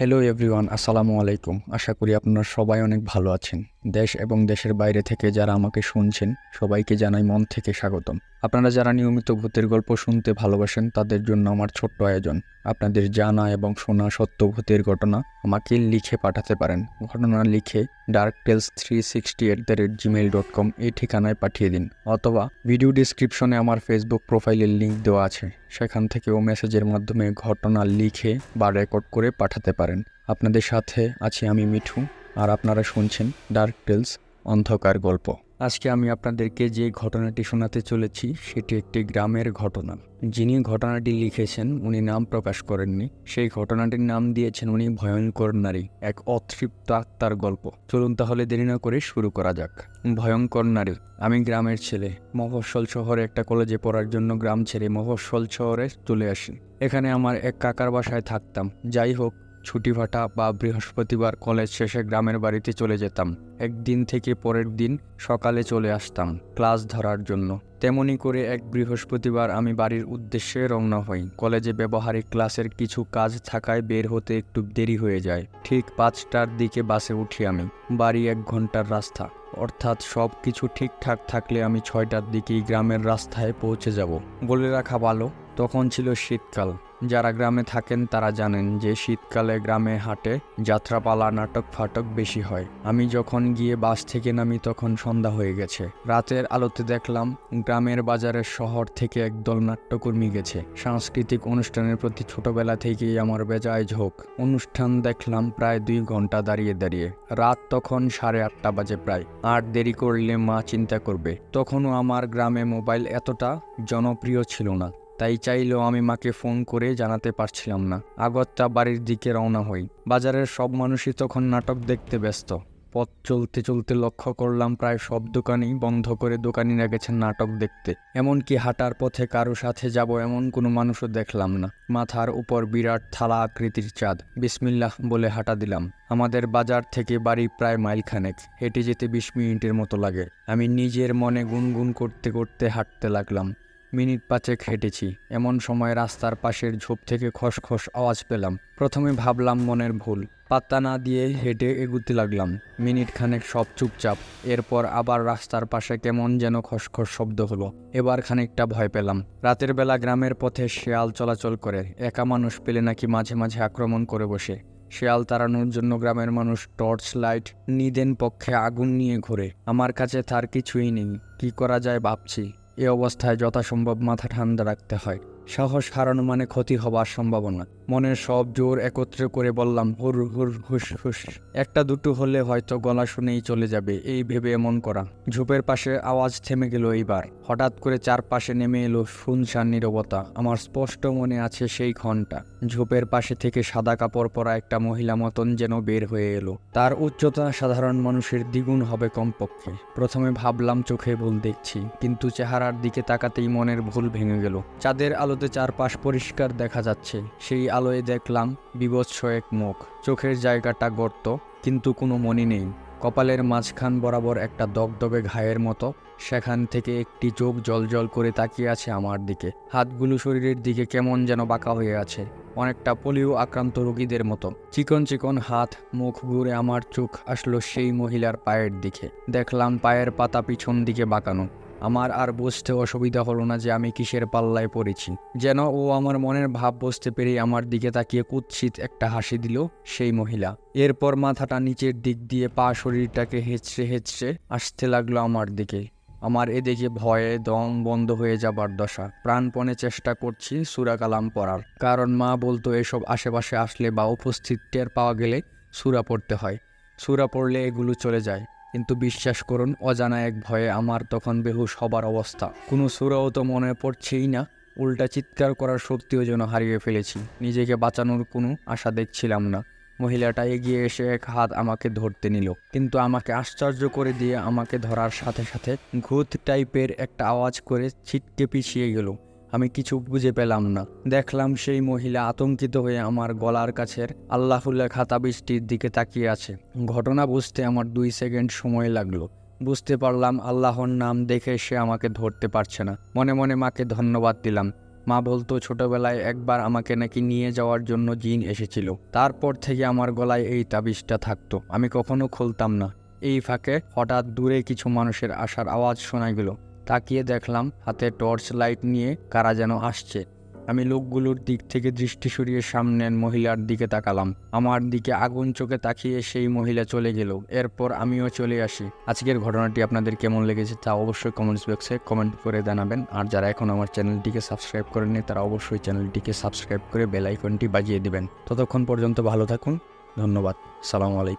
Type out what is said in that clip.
Hello everyone, আসসালামু আলাইকুম। আশা করি আপনারা সবাই অনেক ভালো আছেন। দেশ এবং দেশের বাইরে থেকে যারা আমাকে শুনছেন সবাইকে জানাই মন থেকে স্বাগতম। আপনারা যারা নিয়মিত ভূতের গল্প শুনতে ভালোবাসেন তাদের জন্য আমার ছোট্ট আয়োজন। আপনাদের জানা এবং শোনা সত্য ভূতের ঘটনা আমাকে লিখে পাঠাতে পারেন। ঘটনা লিখে darktales360@gmail.com এই ঠিকানায় পাঠিয়ে দিন, অথবা ভিডিও ডিসক্রিপশনে আমার ফেসবুক প্রোফাইলের লিঙ্ক দেওয়া আছে, সেখান থেকেও মেসেজের মাধ্যমে ঘটনা লিখে বা রেকর্ড করে পাঠাতে পারেন। আপনাদের সাথে আছি আমি মিঠু, আর আপনারা শুনছেন ডার্ক টেলস অন্ধকার গল্প। আজকে আমি আপনাদেরকে যে ঘটনাটি শোনাতে চলেছি সেটি একটি গ্রামের ঘটনা। যিনি ঘটনাটি লিখেছেন উনি নাম প্রকাশ করেননি। সেই ঘটনাটির নাম দিয়েছেন উনি ভয়ঙ্কর নারী, এক অতৃপ্ত আত্মার গল্প। চলুন তাহলে দেরি না করে শুরু করা যাক। ভয়ঙ্কর নারী। আমি গ্রামের ছেলে। মফস্বল শহরে একটা কলেজে পড়ার জন্য গ্রাম ছেড়ে মফস্বল শহরে চলে আসি। এখানে আমার এক কাকার বাসায় থাকতাম। যাই হোক, ছুটি ফাটা বা বৃহস্পতিবার কলেজ শেষে গ্রামের বাড়িতে চলে যেতাম। একদিন থেকে পরের দিন সকালে চলে আসতাম ক্লাস ধরার জন্য। তেমনি করে এক বৃহস্পতিবার আমি বাড়ির উদ্দেশ্যে রওনা হই। কলেজে ব্যবহারিক ক্লাসের কিছু কাজ থাকায় বের হতে একটু দেরি হয়ে যায়। ঠিক 5টার দিকে বাসে উঠি আমি। বাড়ি 1 ঘন্টার রাস্তা, অর্থাৎ সব কিছু ঠিকঠাক থাকলে আমি 6টার দিকেই গ্রামের রাস্তায় পৌঁছে যাব। বলে রাখা ভালো, তখন ছিল শীতকাল। যারা গ্রামে থাকেন তারা জানেন যে শীতকালে গ্রামে হাটে যাত্রাপালা, নাটক ফাটক বেশি হয়। আমি যখন গিয়ে বাস থেকে নামি তখন সন্ধ্যা হয়ে গেছে। রাতের আলোতে দেখলাম গ্রামের বাজারের শহর থেকে একদল নাট্যকর্মী গেছে। সাংস্কৃতিক অনুষ্ঠানের প্রতি ছোটবেলা থেকেই আমার বেজায় ঝোঁক। অনুষ্ঠান দেখলাম প্রায় 2 ঘন্টা দাঁড়িয়ে দাঁড়িয়ে। রাত তখন 8:30 বাজে প্রায়। আর দেরি করলে মা চিন্তা করবে। তখনও আমার গ্রামে মোবাইল এতটা জনপ্রিয় ছিল না, তাই চাইলেও আমি মাকে ফোন করে জানাতে পারছিলাম না। আগত্যা বাড়ির দিকে রওনা হই। বাজারের সব মানুষই তখন নাটক দেখতে ব্যস্ত। পথ চলতে চলতে লক্ষ্য করলাম প্রায় সব দোকানই বন্ধ করে দোকানিরা গেছেন নাটক দেখতে। এমনকি হাঁটার পথে কারো সাথে যাব এমন কোনো মানুষও দেখলাম না। মাথার উপর বিরাট থালা আকৃতির চাঁদ। বিসমিল্লাহ বলে হাঁটা দিলাম। আমাদের বাজার থেকে বাড়ি প্রায় মাইলখানেক। হেঁটে যেতে 20 মিনিটের মতো লাগে। আমি নিজের মনে গুনগুন করতে করতে হাঁটতে লাগলাম। মিনিট 5 হেঁটেছি। এমন সময় রাস্তার পাশের ঝোপ থেকে খসখস আওয়াজ পেলাম। প্রথমে ভাবলাম মনের ভুল। পাত্তা না দিয়ে হেঁটে এগুতে লাগলাম। মিনিট খানেক সব চুপচাপ। এরপর আবার রাস্তার পাশে কেমন যেন খসখস শব্দ হলো। এবার খানিকটা ভয় পেলাম। রাতের বেলা গ্রামের পথে শেয়াল চলাচল করে। একা মানুষ পেলে নাকি মাঝে মাঝে আক্রমণ করে বসে। শেয়াল তাড়ানোর জন্য গ্রামের মানুষ টর্চ লাইট, নিদেন পক্ষে আগুন নিয়ে ঘোরে। আমার কাছে তার কিছুই নেই। কি করা যায় ভাবছি। এ অবস্থায় যথাসম্ভব মাথা ঠান্ডা রাখতে হয়। সাহস হারানো মানে ক্ষতি হবার সম্ভাবনা। মনের সব জোর একত্রে করে বললাম, হুর হুর হুস হুস। একটা দুটো হলে হয়তো গলা শুনেই চলে যাবে, এই ভেবে এমন করা। ঝোপের পাশে আওয়াজ থেমে গেল এইবার। হঠাৎ করে চারপাশে নেমে এলো শুনশান নীরবতা। আমার স্পষ্ট মনে আছে সেই ক্ষণটা। ঝোপের পাশে থেকে সাদা কাপড় পরা একটা মহিলা মতন যেন বের হয়ে এলো। তার উচ্চতা সাধারণ মানুষের দ্বিগুণ হবে কমপক্ষে। প্রথমে ভাবলাম চোখে ভুল দেখছি, কিন্তু চেহারার দিকে তাকাতেই মনের ভুল ভেঙে গেল। চাঁদের আলোতে চারপাশ পরিষ্কার দেখা যাচ্ছে। সেই আলোয় দেখলাম বীভৎস এক মুখ। চোখের জায়গাটা গর্ত, কিন্তু কোনো মনি নেই। কপালের মাঝখান বরাবর একটা দগদগে ঘায়ের মতো। সেখান থেকে একটি চোখ জলজল করে তাকিয়ে আছে আমার দিকে। হাতগুলো শরীরের দিকে কেমন যেন বাঁকা হয়ে আছে, অনেকটা পোলিও আক্রান্ত রোগীদের মতো। চিকন চিকন হাত। মুখ ঘুরে আমার চোখ আসলো সেই মহিলার পায়ের দিকে। দেখলাম পায়ের পাতা পিছন দিকে বাঁকানো। আমার আর বুঝতে অসুবিধা হলো না যে আমি কিসের পাল্লায় পড়েছি। যেন ও আমার মনের ভাব বুঝতে পেরে আমার দিকে তাকিয়ে কুৎসিত একটা হাসি দিল সেই মহিলা। এরপর মাথাটা নিচের দিক দিয়ে পা শরীরটাকে হেঁচড়ে হেঁচড়ে আসতে লাগলো আমার দিকে। আমার এদিকে ভয়ে দম বন্ধ হয়ে যাবার দশা। প্রাণপণে চেষ্টা করছি সূরা কালাম পড়ার, কারণ মা বলতো এসব আশেপাশে আসলে বা উপস্থিত টের পাওয়া গেলে সূরা পড়তে হয়। সূরা পড়লে এগুলো চলে যায়। কিন্তু বিশ্বাস করুন, অজানা এক ভয়ে আমার তখন বেহুশ হবার অবস্থা। কোনো সূরাও তো মনে পড়ছেই না। উল্টা চিৎকার করার শক্তিও যেন হারিয়ে ফেলেছি। নিজেকে বাঁচানোর কোনো আশা দেখছিলাম না। মহিলাটা এগিয়ে এসে এক হাত আমাকে ধরতে নিল, কিন্তু আমাকে আশ্চর্য করে দিয়ে আমাকে ধরার সাথে সাথে ঘুত টাইপের একটা আওয়াজ করে ছিটকে পিছিয়ে গেল। আমি কিছু বুঝে পেলাম না। দেখলাম সেই মহিলা আতঙ্কিত হয়ে আমার গলার কাছের আল্লাহু লেখা তাবিজটির দিকে তাকিয়ে আছে। ঘটনা বুঝতে আমার 2 সেকেন্ড সময় লাগলো। বুঝতে পারলাম আল্লাহর নাম দেখে সে আমাকে ধরতে পারছে না। মনে মনে মাকে ধন্যবাদ দিলাম। মা বলতো ছোটবেলায় একবার আমাকে নাকি নিয়ে যাওয়ার জন্য জিন এসেছিল। তারপর থেকে আমার গলায় এই তাবিজটা থাকতো, আমি কখনো খুলতাম না। এই ফাঁকে হঠাৎ দূরে কিছু মানুষের আসার আওয়াজ শোনা গেল। তাকিয়ে দেখলাম হাতে টর্চ লাইট নিয়ে কারা যেন আসছে। আমি লোকগুলোর দিক থেকে দৃষ্টি সরিয়ে সামনের মহিলার দিকে তাকালাম। আমার দিকে আগুন চোখে তাকিয়ে সেই মহিলা চলে গেল। এরপর আমিও চলে আসি। আজকের ঘটনাটি আপনাদের কেমন লেগেছে তা অবশ্যই কমেন্টস বক্সে কমেন্ট করে জানাবেন। আর যারা এখন আমার চ্যানেলটিকে সাবস্ক্রাইব করেননি তারা অবশ্যই চ্যানেলটিকে সাবস্ক্রাইব করে বেল আইকনটি বাজিয়ে দিবেন। ততক্ষণ পর্যন্ত ভালো থাকুন। ধন্যবাদ। সালামু আলাইকুম।